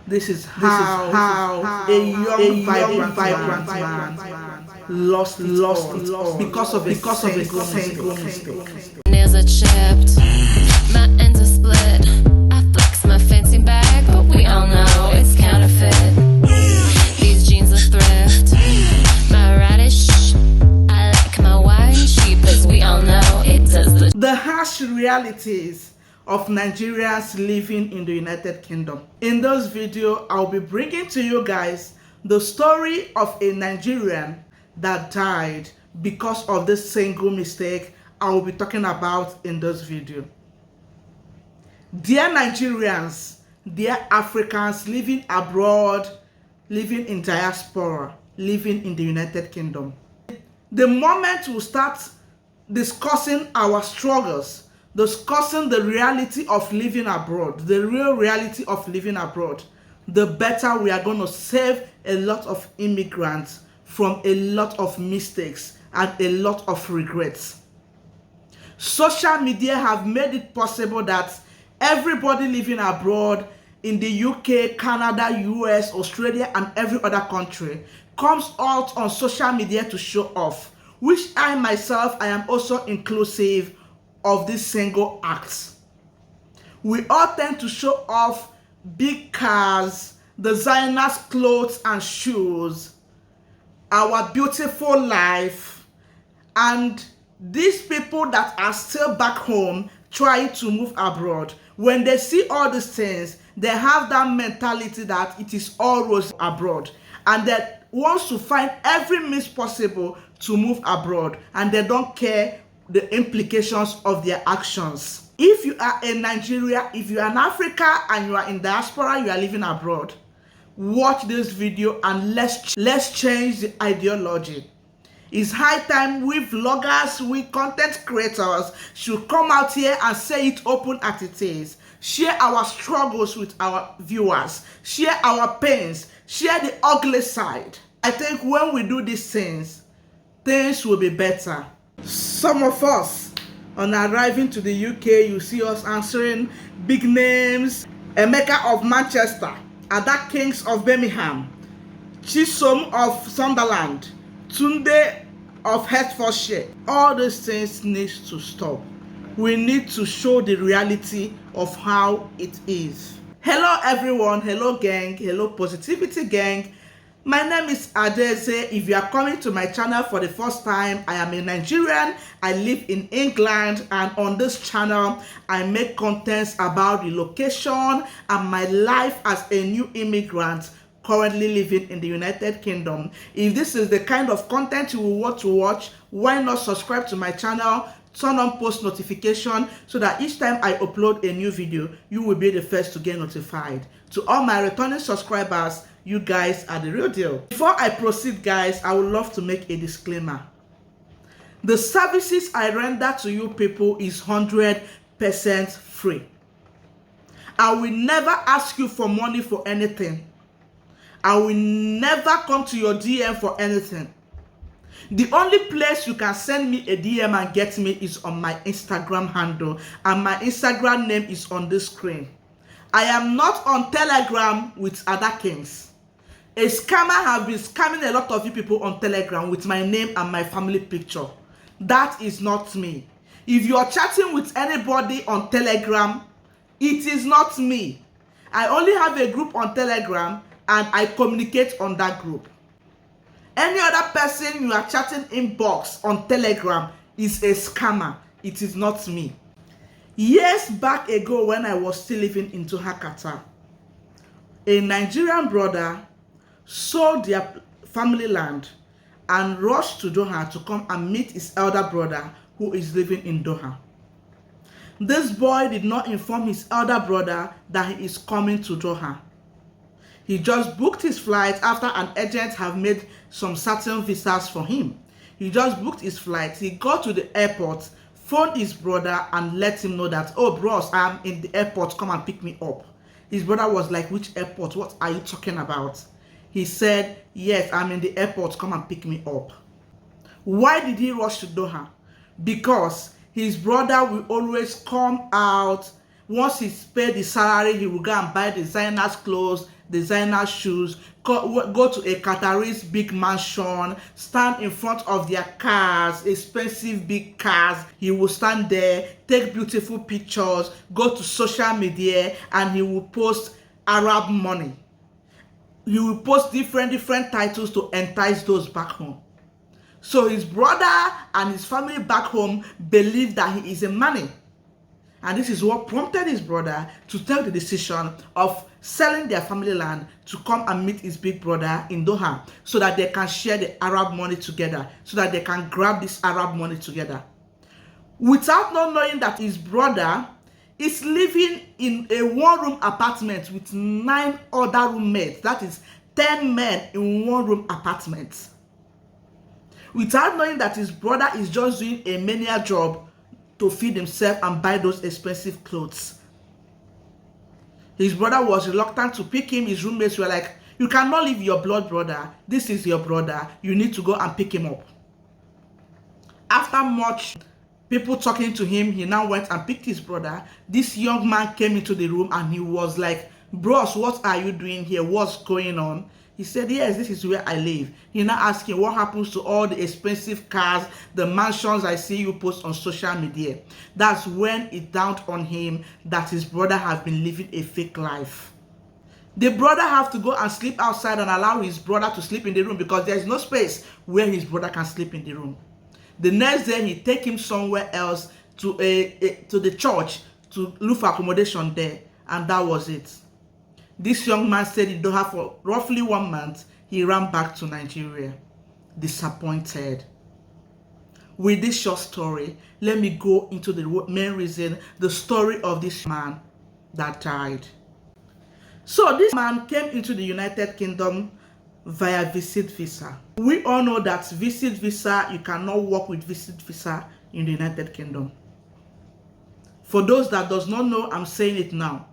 This is how a young vibrant man lost it all because of a single mistake. Nails are chipped, my ends are split. I flex my fancy bag, but we all know it's counterfeit. These jeans are thrift, my radish. I like my wine cheap, as we all know it does The harsh realities of Nigerians living in the United Kingdom. In this video, I'll be bringing to you guys the story of a Nigerian that died because of this single mistake I will be talking about in this video. Dear Nigerians, dear Africans living abroad, living in diaspora, living in the United Kingdom. The moment we start discussing our struggles, discussing the reality of living abroad, the real reality of living abroad, the better we are going to save a lot of immigrants from a lot of mistakes and a lot of regrets. Social media have made it possible that everybody living abroad in the UK, Canada, US, Australia, and every other country comes out on social media to show off, which I myself, I am also inclusive of this single act. We all tend to show off big cars, designers, clothes and shoes, our beautiful life, and these people that are still back home trying to move abroad, when they see all these things, they have that mentality that it is all rose abroad, and that wants to find every means possible to move abroad, and they don't care the implications of their actions. If you are in Nigeria, if you are in Africa and you are in diaspora, you are living abroad, watch this video and let's change the ideology. It's high time we vloggers, we content creators should come out here and say it open as it is. Share our struggles with our viewers, share our pains, share the ugly side. I think when we do these things will be better. Some of us, on arriving to the UK, you see us answering big names: Emeka of Manchester, Ada Kings of Birmingham, Chisom of Sunderland, Tunde of Hertfordshire. All these things need to stop. We need to show the reality of how it is. Hello everyone, hello gang, hello positivity gang. My name is Adeze. If you are coming to my channel for the first time, I am a Nigerian. I live in England, and on this channel, I make contents about relocation and my life as a new immigrant currently living in the United Kingdom. If this is the kind of content you will want to watch, why not subscribe to my channel, turn on post notification so that each time I upload a new video, you will be the first to get notified. To all my returning subscribers, you guys are the real deal. Before I proceed, guys, I would love to make a disclaimer. The services I render to you people is 100% free. I will never ask you for money for anything. I will never come to your DM for anything. The only place you can send me a DM and get me is on my Instagram handle, and my Instagram name is on the screen. I am not on Telegram with Ada Kings. A scammer have been scamming a lot of you people on Telegram with my name and my family picture. That is not me. If you are chatting with anybody on Telegram, it is not me. I only have a group on Telegram and I communicate on that group. Any other person you are chatting inbox on Telegram is a scammer. It is not me. Years back ago, when I was still living in Doha, Qatar, a Nigerian brother sold their family land and rushed to Doha to come and meet his elder brother who is living in Doha. This boy did not inform his elder brother that he is coming to Doha. He just booked his flight after an agent have made some certain visas for him. He just booked his flight. He got to the airport, phoned his brother and let him know that, oh bros, I'm in the airport, come and pick me up. His brother was like, which airport? What are you talking about? He said, yes, I'm in the airport, come and pick me up. Why did he rush to Doha? Because his brother will always come out Once he's paid the salary, he will go and buy designers clothes, designer shoes, go to a Qatari's big mansion, stand in front of their cars, expensive big cars. He will stand there, take beautiful pictures, go to social media, and he will post Arab money. He will post different titles to entice those back home. So his brother and his family back home believe that he is a money. And this is what prompted his brother to take the decision of selling their family land to come and meet his big brother in Doha, so that they can share the Arab money together, so that they can grab this Arab money together. Without not knowing that his brother is living in a one-room apartment with 9 other roommates. That is 10 men in one-room apartment. Without knowing that his brother is just doing a menial job to feed himself and buy those expensive clothes. His brother was reluctant to pick him. His roommates were like, you cannot leave your blood brother. This is your brother. You need to go and pick him up. After much people talking to him, he now went and picked his brother. This young man came into the room and he was like, bros, what are you doing here? What's going on? He said, yes, this is where I live. He now asked him, what happens to all the expensive cars, the mansions I see you post on social media? That's when it dawned on him that his brother has been living a fake life. The brother have to go and sleep outside and allow his brother to sleep in the room because there is no space where his brother can sleep in the room. The next day, he take him somewhere else to the church to look for accommodation there, and that was it. This young man stayed in Doha for roughly 1 month. He ran back to Nigeria, disappointed. With this short story, let me go into the main reason, the story of this man that died. So this man came into the United Kingdom via visit visa. We all know that visit visa, you cannot work with visit visa in the United Kingdom. For those that does not know, I'm saying it now.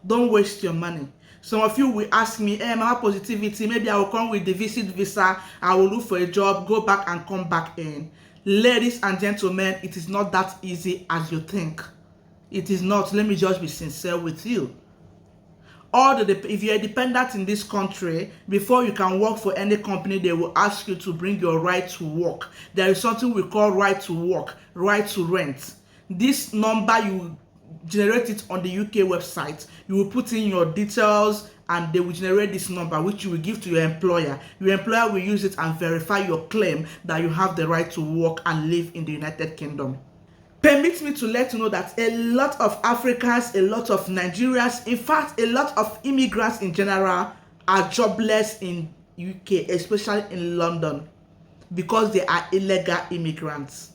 Don't waste your money. Some of you will ask me, hey, Mama Positivity, maybe I will come with the visit visa, I will look for a job, go back and come back in. Ladies and gentlemen, it is not that easy as you think. It is not. Let me just be sincere with you. If you're dependent in this country, before you can work for any company, they will ask you to bring your right to work. There is something we call right to work, right to rent. This number, you generate it on the UK website. You will put in your details and they will generate this number, which you will give to your employer. Your employer will use it and verify your claim that you have the right to work and live in the United Kingdom. Permit me to let you know that a lot of Africans, a lot of Nigerians, in fact, a lot of immigrants in general are jobless in UK, especially in London, because they are illegal immigrants.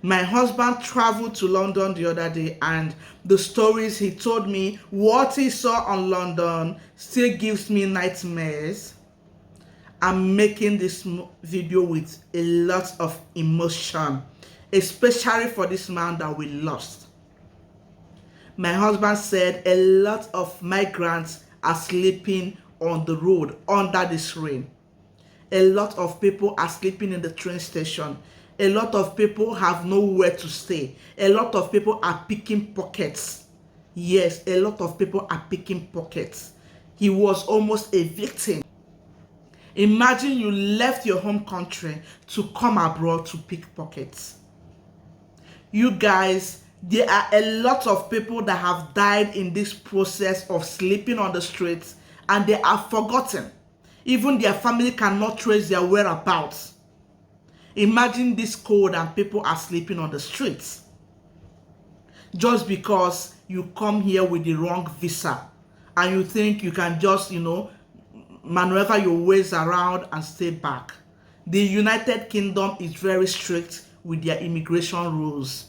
My husband traveled to London the other day, and the stories he told me, what he saw on London, still gives me nightmares. I'm making this video with a lot of emotion, especially for this man that we lost. My husband said a lot of migrants are sleeping on the road under this rain. A lot of people are sleeping in the train station. A lot of people have nowhere to stay. A lot of people are picking pockets. Yes, a lot of people are picking pockets. He was almost a victim. Imagine you left your home country to come abroad to pick pockets. You guys, there are a lot of people that have died in this process of sleeping on the streets, and they are forgotten. Even their family cannot trace their whereabouts. Imagine this cold and people are sleeping on the streets just because you come here with the wrong visa and you think you can just, maneuver your ways around and stay back. The United Kingdom is very strict with their immigration rules.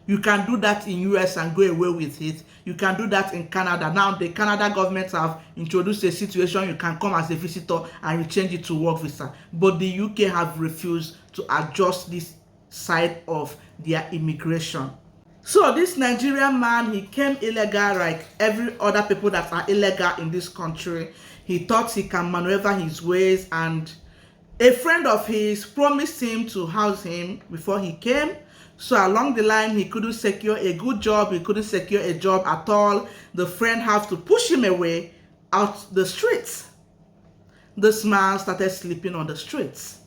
You can do that in US and go away with it. You can do that in Canada. Now the Canada government have introduced a situation you can come as a visitor and you change it to work visa. But the UK have refused to adjust this side of their immigration. So this Nigerian man, he came illegal like every other people that are illegal in this country. He thought he can maneuver his ways, and a friend of his promised him to house him before he came. So along the line, he couldn't secure a good job. He couldn't secure a job at all. The friend had to push him away out the streets. This man started sleeping on the streets.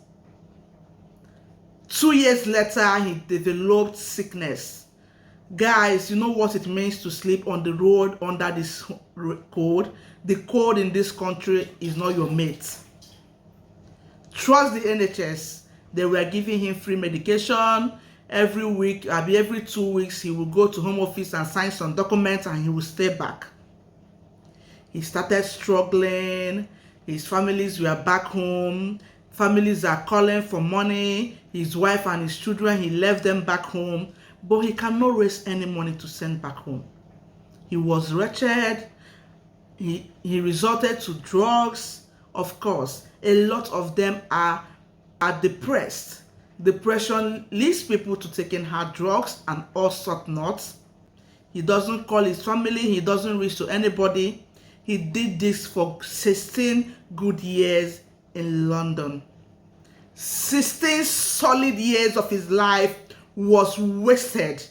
2 years later, he developed sickness. Guys, you know what it means to sleep on the road under this code? The code in this country is not your mate. Trust the NHS. They were giving him free medication. Every week, every 2 weeks, he will go to home office and sign some documents and he will stay back. He started struggling. His families were back home. Families are calling for money. His wife and his children, he left them back home. But he cannot raise any money to send back home. He was wretched. He resorted to drugs. Of course, a lot of them are depressed. Depression leads people to taking hard drugs and all sorts not. He doesn't call his family. He doesn't reach to anybody. He did this for 16 good years in London. 16 solid years of his life was wasted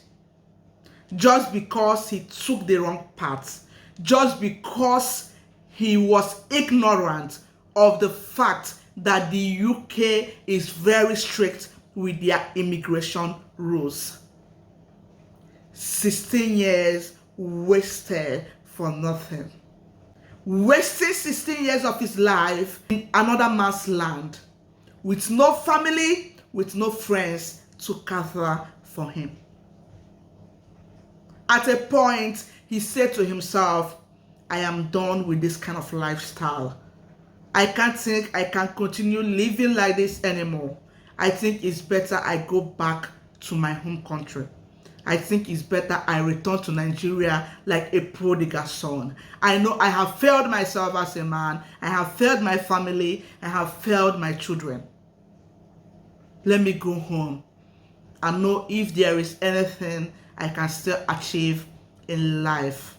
just because he took the wrong path, just because he was ignorant of the fact that the UK is very strict with their immigration rules. 16 years wasted for nothing. Wasting 16 years of his life in another man's land with no family, with no friends to gather for him. At a point, he said to himself, I am done with this kind of lifestyle. I can't think I can continue living like this anymore. I think it's better I go back to my home country. I think it's better I return to Nigeria like a prodigal son. I know I have failed myself as a man. I have failed my family. I have failed my children. Let me go home and know if there is anything I can still achieve in life.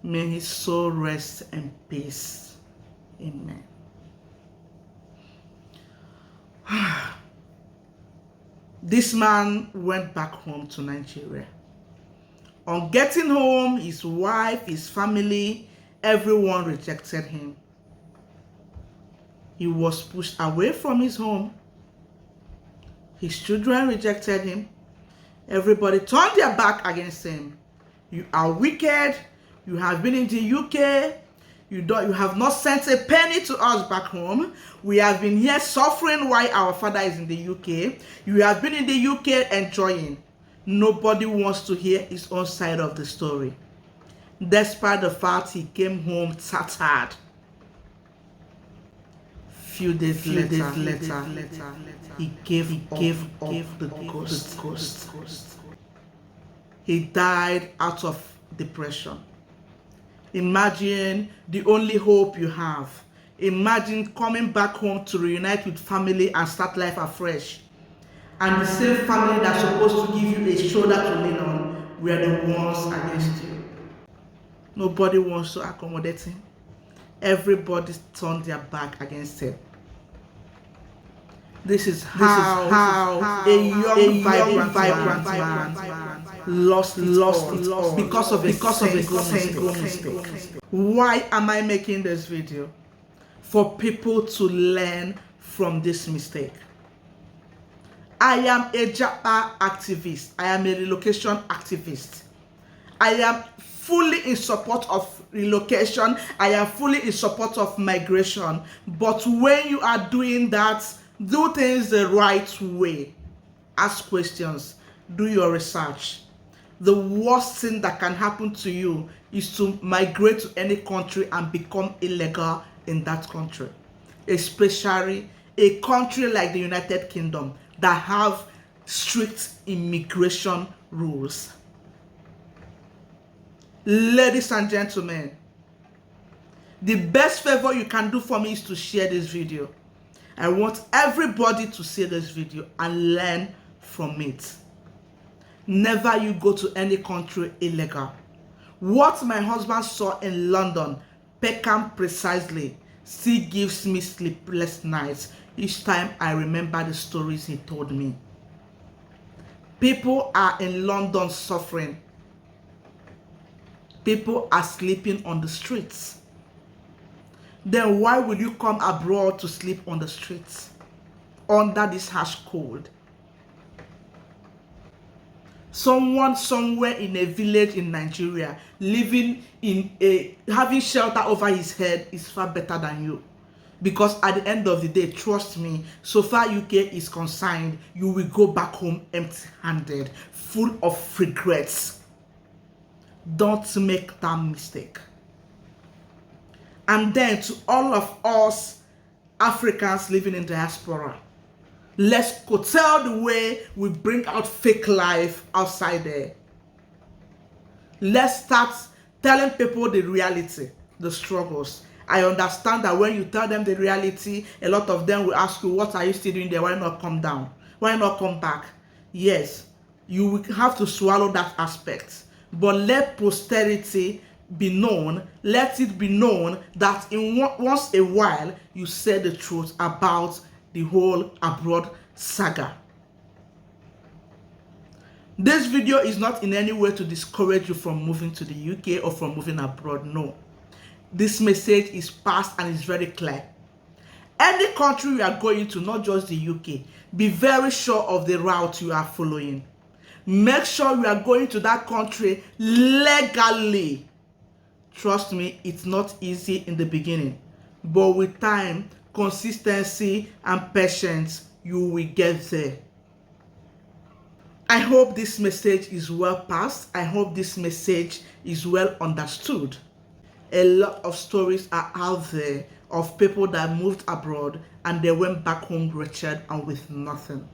May his soul rest in peace. Amen. This man went back home to Nigeria. On getting home, his wife, his family, everyone rejected him. He was pushed away from his home. His children rejected him. Everybody turned their back against him. You are wicked. You have been in the UK. You have not sent a penny to us back home. We have been here suffering while our father is in the UK. You have been in the UK enjoying. Nobody wants to hear his own side of the story. Despite the fact he came home tattered. Few days later, he gave up the ghost. He died out of depression. Imagine the only hope you have. Imagine coming back home to reunite with family and start life afresh. And the same family that's supposed to give you a shoulder to lean on were the ones against you. Nobody wants to accommodate him. Everybody turned their back against him. This is how a young vibrant man lost it all because of a single mistake. Why am I making this video? For people to learn from this mistake. I am a JAPA activist. I am a relocation activist. I am fully in support of relocation. I am fully in support of migration. But when you are doing that, do things the right way. Ask questions. Do your research. The worst thing that can happen to you is to migrate to any country and become illegal in that country. Especially a country like the United Kingdom that have strict immigration rules. Ladies and gentlemen, the best favor you can do for me is to share this video. I want everybody to see this video and learn from it. Never you go to any country illegal. What my husband saw in London, Peckham precisely, still gives me sleepless nights each time I remember the stories he told me. People are in London suffering. People are sleeping on the streets. Then why will you come abroad to sleep on the streets under this harsh cold? Someone somewhere in a village in Nigeria living in having shelter over his head is far better than you. Because at the end of the day, trust me, so far UK is concerned, you will go back home empty-handed, full of regrets. Don't make that mistake. And then to all of us Africans living in diaspora, let's curtail the way we bring out fake life outside there. Let's start telling people the reality, the struggles. I understand that when you tell them the reality, a lot of them will ask you, what are you still doing there? Why not come down? Why not come back? Yes, you will have to swallow that aspect. But let posterity be known, let it be known that once a while you say the truth about the whole abroad saga. This video is not in any way to discourage you from moving to the UK or from moving abroad. No. This message is passed and is very clear. Any country you are going to, not just the UK, be very sure of the route you are following. Make sure you are going to that country legally. Trust me, it's not easy in the beginning, but with time, consistency and patience, you will get there. I hope this message is well passed. I hope this message is well understood. A lot of stories are out there of people that moved abroad and they went back home wretched and with nothing.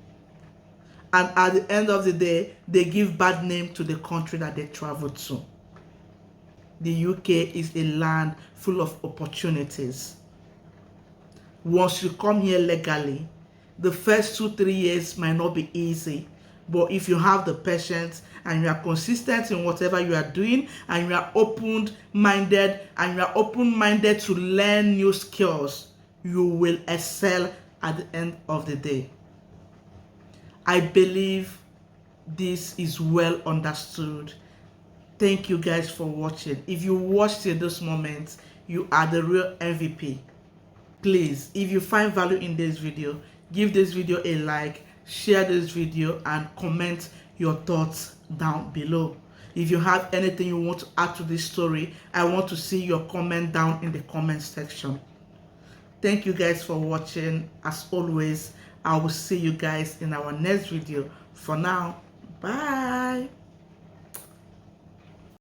And at the end of the day, they give bad name to the country that they traveled to. The UK is a land full of opportunities. Once you come here legally, the first 2-3 years might not be easy, but if you have the patience and you are consistent in whatever you are doing and you are open-minded to learn new skills, you will excel at the end of the day. I believe this is well understood. Thank you guys for watching. If you watched till this moment, you are the real MVP. Please, if you find value in this video, give this video a like, share this video and comment your thoughts down below. If you have anything you want to add to this story, I want to see your comment down in the comment section. Thank you guys for watching. As always, I will see you guys in our next video. For now, bye.